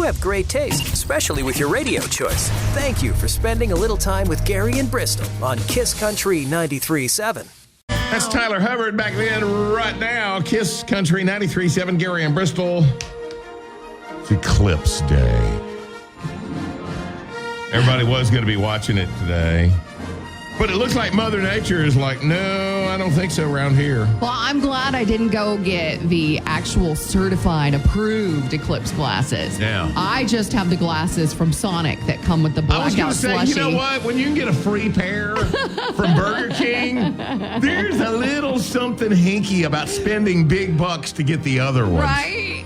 have great taste, especially with your radio choice. Thank you for spending a little time with Gary and Bristol on Kiss Country 93.7. That's Tyler Hubbard back then, right now. Kiss Country 93.7, Gary and Bristol. It's Eclipse Day. Everybody was going to be watching it today. But it looks like Mother Nature is like, no, I don't think so around here. Well, I'm glad I didn't go get the actual certified, approved Eclipse glasses. Yeah. I just have the glasses from Sonic that come with the blackout I was going to say, slushy. you know what? When you can get a free pair from Burger King, there's a little something hinky about spending big bucks to get the other ones. Right?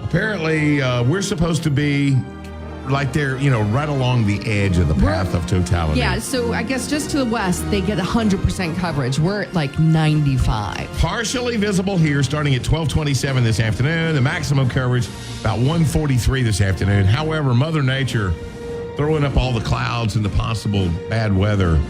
Apparently, we're supposed to be like they're, right along the edge of the path of totality. Yeah, so I guess just to the west, they get 100% coverage. We're at like 95. Partially visible here starting at 12:27 this afternoon. The maximum coverage about 1:43 this afternoon. However, Mother Nature throwing up all the clouds and the possible bad weather.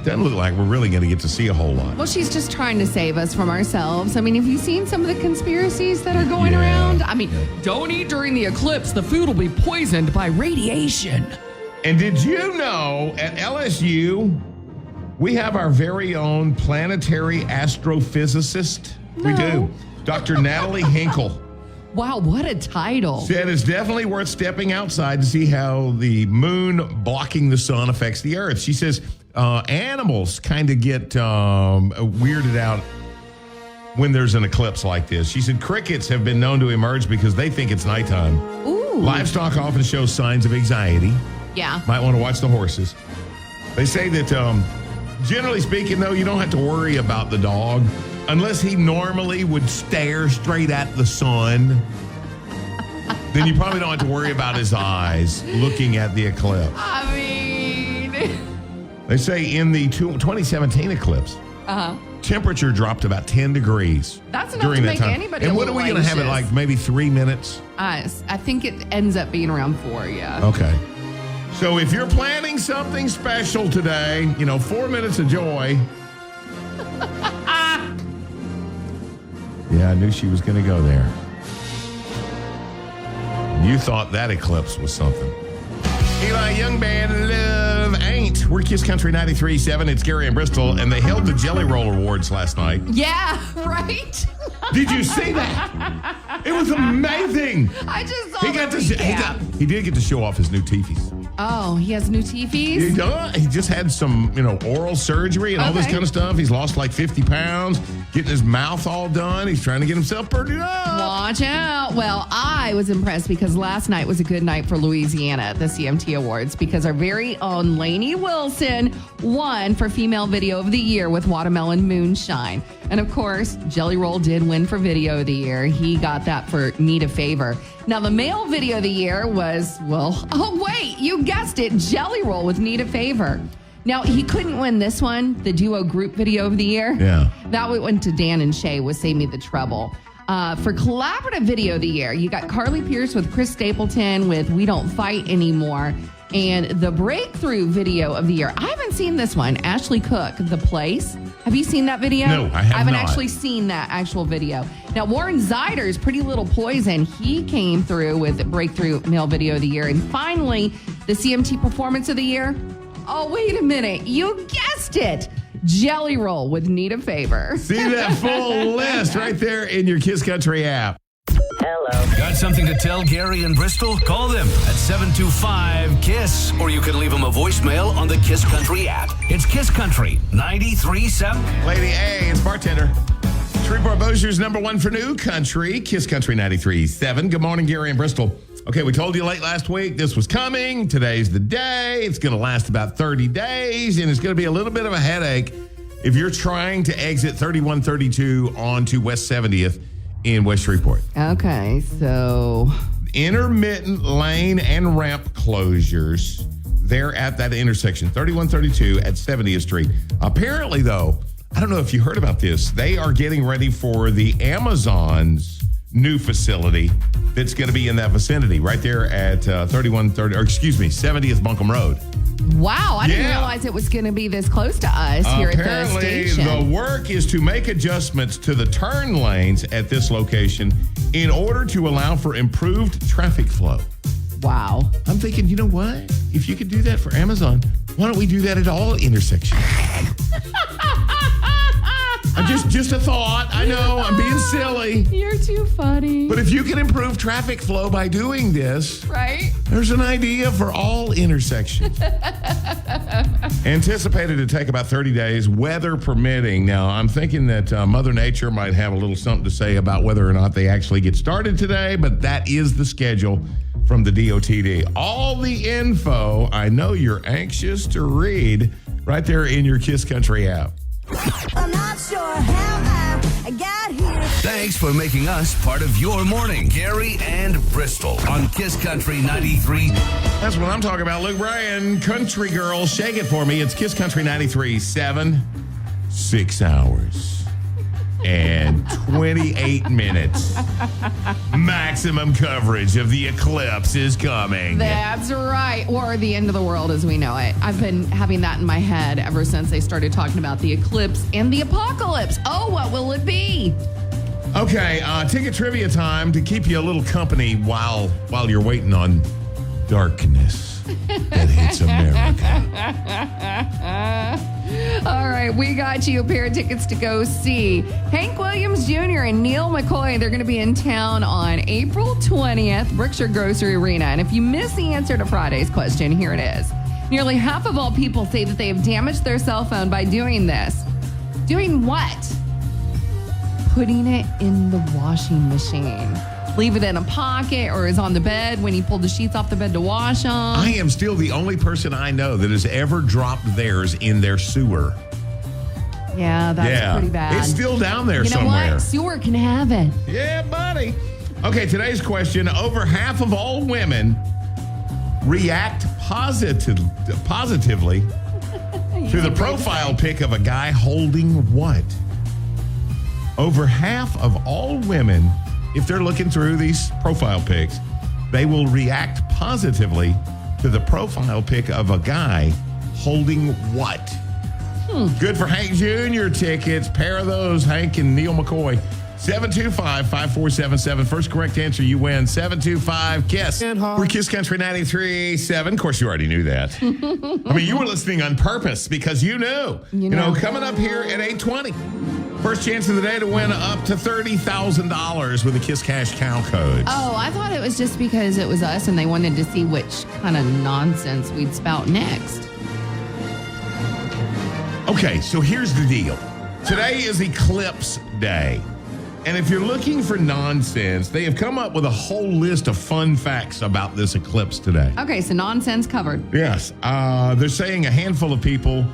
Doesn't look like we're really going to get to see a whole lot. Well, she's just trying to save us from ourselves. I mean, have you seen some of the conspiracies that are going around? I mean, don't eat during the eclipse. The food will be poisoned by radiation. And did you know at LSU, we have our very own planetary astrophysicist? No. We do. Dr. Natalie Hinkle. Wow, what a title. Said it's definitely worth stepping outside to see how the moon blocking the sun affects the earth. She says animals kind of get weirded out when there's an eclipse like this. She said crickets have been known to emerge because they think it's nighttime. Ooh. Livestock often show signs of anxiety. Yeah. Might want to watch the horses. They say that generally speaking, though, you don't have to worry about the dog unless he normally would stare straight at the sun. Then you probably don't have to worry about his eyes looking at the eclipse. I mean... They say in the 2017 eclipse, temperature dropped about 10 degrees. That's enough during to that make time. anybody And a what are we little going to have it anxious. like maybe 3 minutes? I think it ends up being around 4, yeah. Okay. So if you're planning something special today, 4 minutes of joy. Yeah, I knew she was going to go there. You thought that eclipse was something. Eli Young Band, Love Ain't. We're Kiss Country 93.7. It's Gary and Bristol, and they held the Jelly Roll Awards last night. Yeah, right? Did you see that? It was amazing. I just saw He did get to show off his new teefies. Oh, he has new teefies? He just had some, oral surgery and all this kind of stuff. He's lost like 50 pounds, getting his mouth all done. He's trying to get himself prettied up. Watch out. Well, I was impressed because last night was a good night for Louisiana at the CMT Awards because our very own Lainey Wilson won for Female Video of the Year with Watermelon Moonshine. And of course, Jelly Roll did win for Video of the Year. He got that for Need a Favor. Now, the male video of the year was, you guessed it, Jelly Roll with Need a Favor. Now, he couldn't win this one, the duo group video of the year. Yeah. That went to Dan and Shay with Save Me the Trouble. For collaborative video of the year, you got Carly Pierce with Chris Stapleton with We Don't Fight Anymore. And the breakthrough video of the year, I haven't seen this one, Ashley Cook, The Place. Have you seen that video? No, I haven't not. Actually seen that actual video. Now, Warren Zyder's Pretty Little Poison, he came through with Breakthrough Male Video of the Year. And finally, the CMT Performance of the Year. Oh, wait a minute. You guessed it. Jelly Roll with Need a Favor. See that full list right there in your Kiss Country app. Hello. Got something to tell Gary and Bristol? Call them at 725-KISS, or you can leave them a voicemail on the Kiss Country app. It's Kiss Country 93.7. Lady A, it's bartender. Shreveport Bossier's number one for new country, Kiss Country 93.7. Good morning, Gary and Bristol. Okay, we told you late last week this was coming. Today's the day. It's going to last about 30 days, and it's going to be a little bit of a headache if you're trying to exit 3132 onto West 70th in West Shreveport. Okay, so... Intermittent lane and ramp closures. They're at that intersection, 3132 at 70th Street. Apparently, though, I don't know if you heard about this. They are getting ready for the Amazon's new facility that's going to be in that vicinity right there at 70th Buncombe Road. Wow, I didn't realize it was going to be this close to us here at the station. Apparently, the work is to make adjustments to the turn lanes at this location in order to allow for improved traffic flow. Wow. I'm thinking, you know what? If you could do that for Amazon, why don't we do that at all intersections? Just a thought. I know, I'm being silly. You're too funny. But if you can improve traffic flow by doing this, Right? there's an idea for all intersections. Anticipated to take about 30 days, weather permitting. Now, I'm thinking that Mother Nature might have a little something to say about whether or not they actually get started today, but that is the schedule from the DOTD. All the info I know you're anxious to read right there in your Kiss Country app. I'm not sure how I got here. Thanks for making us part of your morning. Gary and Bristol on Kiss Country 93. That's what I'm talking about. Luke Bryan, Country Girl, shake it for me. It's Kiss Country 93.7, 6 hours and 28 minutes. Maximum coverage of the eclipse is coming. That's right. Or the end of the world as we know it. I've been having that in my head ever since they started talking about the eclipse and the apocalypse. Oh, what will it be? Okay, ticket trivia time to keep you a little company while you're waiting on darkness that hits America. All right, we got you a pair of tickets to go see Hank Williams Jr. and Neil McCoy. They're going to be in town on April 20th, Brookshire Grocery Arena. And if you missed the answer to Friday's question, here it is. Nearly half of all people say that they have damaged their cell phone by doing this. Doing what? Putting it in the washing machine. Leave it in a pocket or is on the bed when you pulled the sheets off the bed to wash them. I am still the only person I know that has ever dropped theirs in their sewer. Yeah, that's pretty bad. It's still down there you know somewhere. What? Sewer can have it. Yeah, buddy. Okay, today's question. Over half of all women react positively to the profile pic of a guy holding what? Over half of all women, if they're looking through these profile pics, they will react positively to the profile pic of a guy holding what? Good for Hank Jr. tickets. Pair of those, Hank and Neil McCoy. 725-5477. First correct answer, you win. 725-KISS. We're Kiss Country 93.7. Of course, you already knew that. I mean, you were listening on purpose because you knew. You know, coming up here at 8:20. First chance of the day to win up to $30,000 with a Kiss Cash Cow code. Oh, I thought it was just because it was us and they wanted to see which kind of nonsense we'd spout next. Okay, so here's the deal. Today is Eclipse Day. And if you're looking for nonsense, they have come up with a whole list of fun facts about this eclipse today. Okay, so nonsense covered. Yes. They're saying a handful of people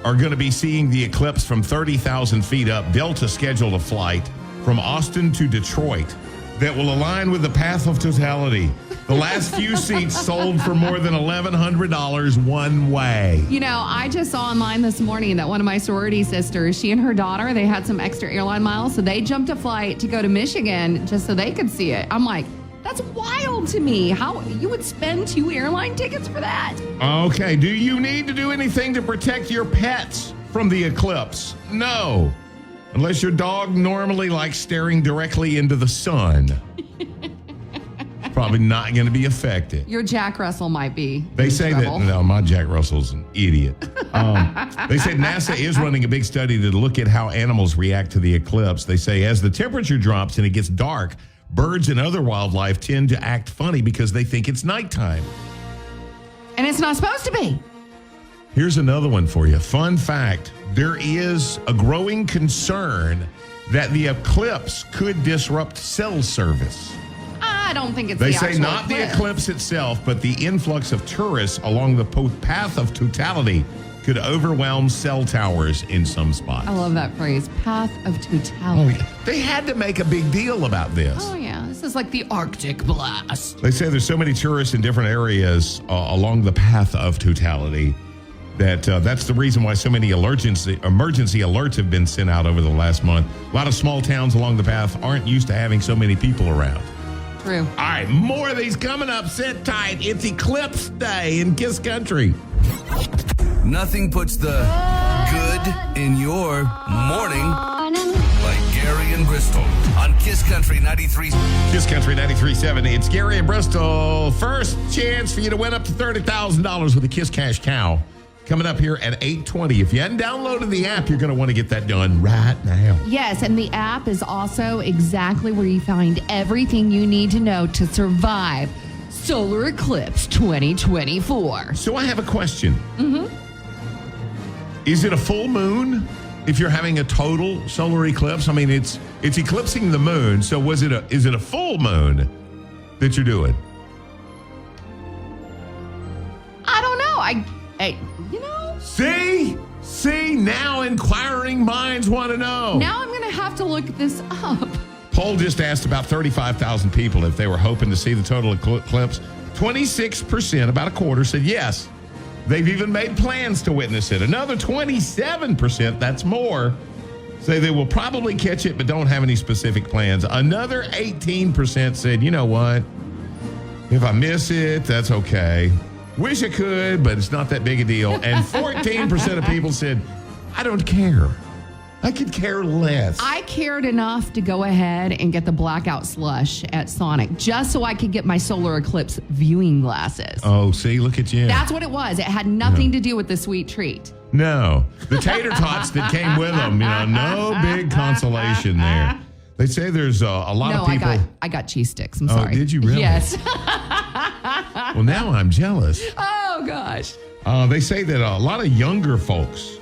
are going to be seeing the eclipse from 30,000 feet up. Delta scheduled a flight from Austin to Detroit that will align with the path of totality. The last few seats sold for more than $1,100 one way. You know, I just saw online this morning that one of my sorority sisters, she and her daughter, they had some extra airline miles, so they jumped a flight to go to Michigan just so they could see it. I'm like, that's wild to me. How you would spend 2 airline tickets for that? Okay, do you need to do anything to protect your pets from the eclipse? No. Unless your dog normally likes staring directly into the sun. Probably not going to be affected. Your Jack Russell might be. They say that, no, my Jack Russell's an idiot. They said NASA is running a big study to look at how animals react to the eclipse. They say as the temperature drops and it gets dark, birds and other wildlife tend to act funny because they think it's nighttime. And it's not supposed to be. Here's another one for you. Fun fact, there is a growing concern that the eclipse could disrupt cell service. I don't think it's They the say actual not the eclipse itself, but the influx of tourists along the path of totality could overwhelm cell towers in some spots. I love that phrase, path of totality. Oh, yeah. They had to make a big deal about this. Oh, yeah. This is like the Arctic blast. They say there's so many tourists in different areas along the path of totality that that's the reason why so many emergency alerts have been sent out over the last month. A lot of small towns along the path aren't used to having so many people around. True. All right, more of these coming up. Sit tight. It's Eclipse Day in Kiss Country. Nothing puts the good in your morning like Gary and Bristol on Kiss Country 93. Kiss Country 93.7. It's Gary and Bristol. First chance for you to win up to $30,000 with a Kiss Cash Cow. Coming up here at 8:20. If you hadn't downloaded the app, you're going to want to get that done right now. Yes, and the app is also exactly where you find everything you need to know to survive Solar Eclipse 2024. So I have a question. Is it a full moon if you're having a total solar eclipse? I mean, it's eclipsing the moon. So is it a full moon that you're doing? I don't know. I See, now inquiring minds want to know. Now I'm going to have to look this up. Poll just asked about 35,000 people if they were hoping to see the total eclipse. 26%, about a quarter, said yes. They've even made plans to witness it. Another 27%, that's more, say they will probably catch it but don't have any specific plans. Another 18% said, you know what? If I miss it, that's okay. Wish I could, but it's not that big a deal. And 14% of people said, I don't care. I could care less. I cared enough to go ahead and get the blackout slush at Sonic just so I could get my solar eclipse viewing glasses. Oh, see, look at you. That's what it was. It had nothing to do with the sweet treat. No. The tater tots that came with them, no big consolation there. They say there's a lot of people. I got cheese sticks. I'm sorry. Oh, did you really? Yes. Well, now I'm jealous. Oh, gosh. They say that a lot of younger folks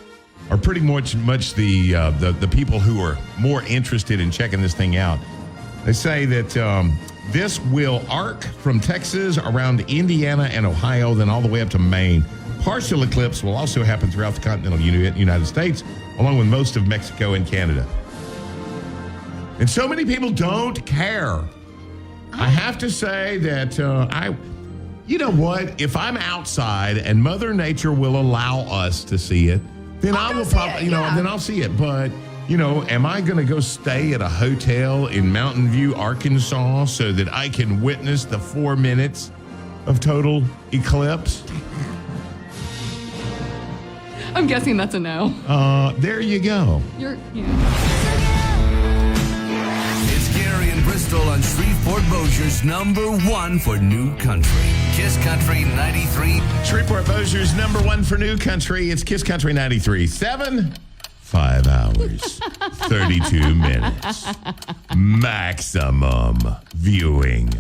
are pretty much the people who are more interested in checking this thing out. They say that this will arc from Texas around Indiana and Ohio, then all the way up to Maine. Partial eclipse will also happen throughout the continental United States, along with most of Mexico and Canada. And so many people don't care. I have to say that you know what? If I'm outside and Mother Nature will allow us to see it, then I will probably, then I'll see it. But, am I going to go stay at a hotel in Mountain View, Arkansas, so that I can witness the 4 minutes of total eclipse? I'm guessing that's a no. There you go. It's Gary and Bristol on Shreveport Bossier's #1 for new country. Kiss Country 93. Shreveport Bossier's #1 for new country. It's Kiss Country 93.7. 5 hours, 32 minutes. Maximum viewing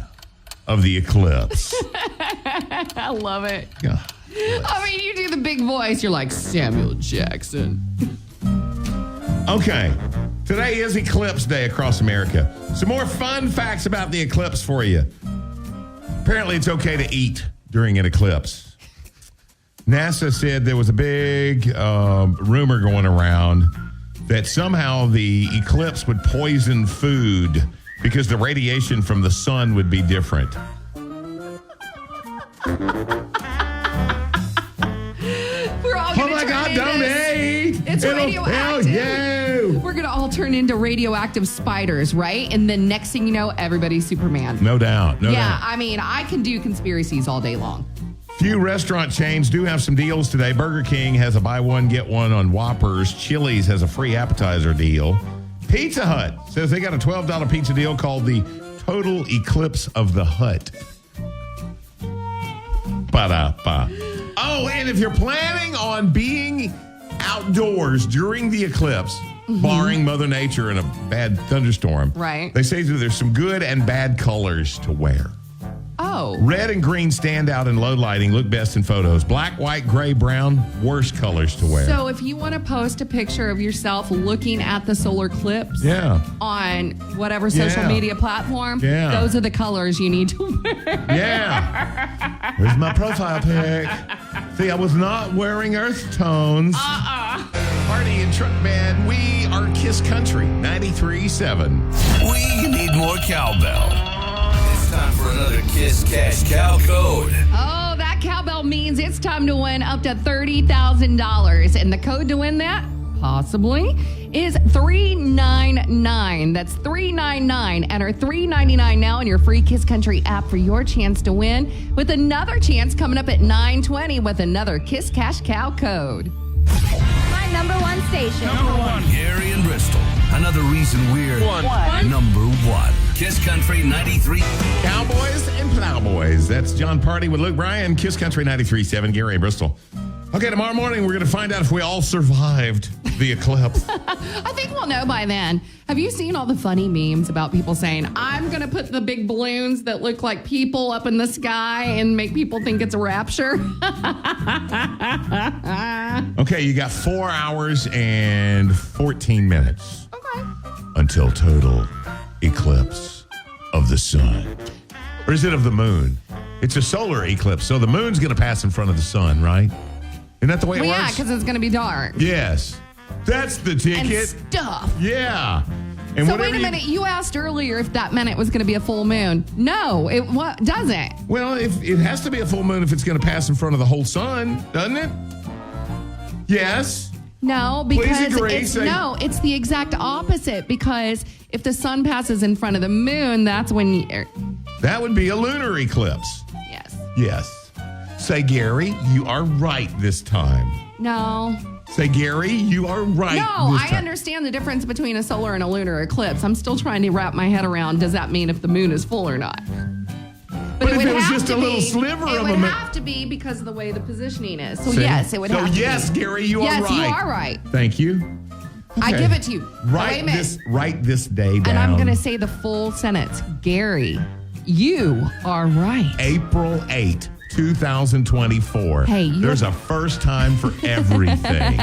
of the eclipse. I love it. Yeah. I mean, you do the big voice. You're like Samuel Jackson. Okay. Today is Eclipse Day across America. Some more fun facts about the eclipse for you. Apparently, it's okay to eat during an eclipse. NASA said there was a big rumor going around that somehow the eclipse would poison food because the radiation from the sun would be different. We're all Oh my God, don't eat! It's radioactive. You. We're going to all turn into radioactive spiders, right? And then next thing you know, everybody's Superman. No doubt. No doubt. I mean, I can do conspiracies all day long. Few restaurant chains do have some deals today. Burger King has a buy one, get one on Whoppers. Chili's has a free appetizer deal. Pizza Hut says they got a $12 pizza deal called the Total Eclipse of the Hut. Ba-da-ba. Oh, and if you're planning on being outdoors during the eclipse, barring Mother Nature and a bad thunderstorm, right? They say that there's some good and bad colors to wear. Oh. Red and green stand out in low lighting, look best in photos. Black, white, gray, brown, worst colors to wear. So if you want to post a picture of yourself looking at the solar eclipse on whatever social media platform, those are the colors you need to wear. Yeah. Here's my profile pic. See, I was not wearing earth tones. Party and Truck Band, we are Kiss Country 93.7. We need more cowbell. Time for another Kiss Cash Cow code. Oh, that cowbell means it's time to win up to $30,000. And the code to win that, possibly, is 399. That's 399. Enter 399 now in your free Kiss Country app for your chance to win, with another chance coming up at 9:20 with another Kiss Cash Cow code. My #1 station. #1, Gary and Bristol. Another reason we're number one. Kiss Country 93. Cowboys and Plowboys. That's John Party with Luke Bryan. Kiss Country 93.7, Gary and Bristol. Okay, tomorrow morning, we're going to find out if we all survived the eclipse. I think we'll know by then. Have you seen all the funny memes about people saying, I'm going to put the big balloons that look like people up in the sky and make people think it's a rapture? Okay, you got 4 hours and 14 minutes. Okay. Until total eclipse of the sun. Or is it of the moon? It's a solar eclipse, so the moon's going to pass in front of the sun, right? Isn't that the way it Yeah, works? because it's going to be dark. Yes. That's the ticket. And stuff. Yeah. And So wait a minute. You asked earlier if that meant it was going to be a full moon. No, it doesn't. Well, if it has to be a full moon if it's going to pass in front of the whole sun, doesn't it? Yes. No, because agree. it's the exact opposite. Because if the sun passes in front of the moon, that's when That would be a lunar eclipse. yes. Yes. Say, Gary, you are right this time. No. Say, Gary, you are right No, this I time. understand the difference between a solar and a lunar eclipse. I'm still trying to wrap my head around, does that mean if the moon is full or not? But if would it was have just to a little be- sliver it of would a moon. have to be because of the way the positioning is. So See? yes, it would have to yes, be. Gary, you are Yes, right. you are right. Thank you. I Okay. give it to you. Write this day down. And I'm going to say the full sentence. Gary, you are right. April 8, 2024. Hey, there's a first time for everything.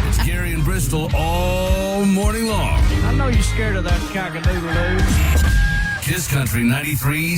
It's Gary and Bristol all morning long. I know you're scared of that cock-a-doodle-doo. Kiss Country 93.